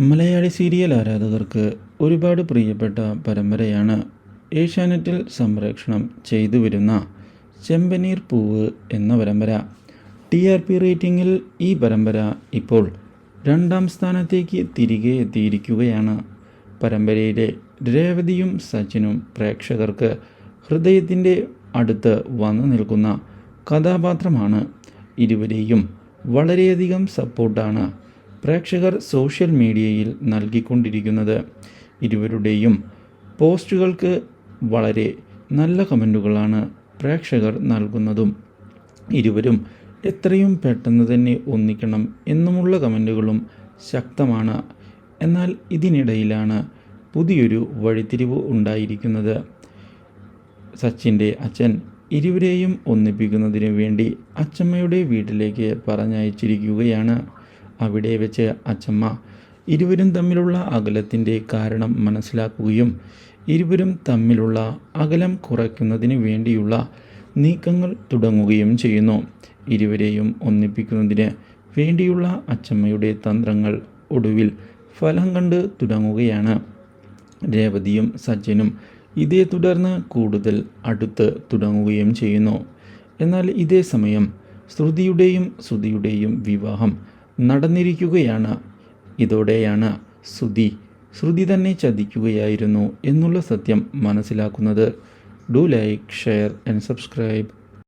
Malayali serial ആരാധകർക്ക് ഒരുപാട് പ്രിയപ്പെട്ട പരമ്പരയാണ് ഏഷ്യാനെറ്റിൽ സംപ്രേഷണം ചെയ്തു വരുന്ന ചെമ്പനീർ പൂവ് എന്ന പരമ്പര. TRP റേറ്റിംഗിൽ ഈ പരമ്പര ഇപ്പോൾ 2ാം സ്ഥാനത്തേക്ക് തിരികെ എത്തിയിരിക്കുകയാണ്. പരമ്പരയിലെ രേവതിയും സച്ചിനും പ്രേക്ഷകർക്ക് ഹൃദയത്തിൻ്റെ അടുത്ത് വന്നു നിൽക്കുന്ന കഥാപാത്രമാണ്. ഇരുവരെയും വളരെയധികം സപ്പോർട്ടാണ് പ്രേക്ഷകർ സോഷ്യൽ മീഡിയയിൽ നൽകിക്കൊണ്ടിരിക്കുന്നത്. ഇരുവരുടെയും പോസ്റ്റുകൾക്ക് വളരെ നല്ല കമൻറ്റുകളാണ് പ്രേക്ഷകർ നൽകുന്നതും. ഇരുവരും എത്രയും പെട്ടെന്ന് തന്നെ ഒന്നിക്കണം എന്നുമുള്ള കമൻറ്റുകളും ശക്തമാണ്. എന്നാൽ ഇതിനിടയിലാണ് പുതിയൊരു വഴിത്തിരിവ് ഉണ്ടായിരിക്കുന്നത്. സച്ചിൻ്റെ അച്ഛൻ ഇരുവരെയും ഒന്നിപ്പിക്കുന്നതിന് വേണ്ടി അച്ചമ്മയുടെ വീട്ടിലേക്ക് പറഞ്ഞയച്ചിരിക്കുകയാണ്. അവിടെ വെച്ച് അച്ചമ്മ ഇരുവരും തമ്മിലുള്ള അകലത്തിൻ്റെ കാരണം മനസ്സിലാക്കുകയും ഇരുവരും തമ്മിലുള്ള അകലം കുറയ്ക്കുന്നതിന് വേണ്ടിയുള്ള നീക്കങ്ങൾ തുടങ്ങുകയും ചെയ്യുന്നു. ഇരുവരെയും ഒന്നിപ്പിക്കുന്നതിന് വേണ്ടിയുള്ള അച്ചമ്മയുടെ തന്ത്രങ്ങൾ ഒടുവിൽ ഫലം കണ്ട് തുടങ്ങുകയാണ്. രേവതിയും സച്ചിനും ഇതേ തുടർന്ന് കൂടുതൽ അടുത്ത് തുടങ്ങുകയും ചെയ്യുന്നു. എന്നാൽ ഇതേ സമയം ശ്രുതിയുടെയും ശ്രുതിയുടെയും വിവാഹം നടന്നിരിക്കുകയാണ്. ഇതോടെയാണ് ശ്രുതി തന്നെ ചതിക്കുകയായിരുന്നു എന്നുള്ള സത്യം മനസ്സിലാക്കുന്നത്. Do like, share and subscribe.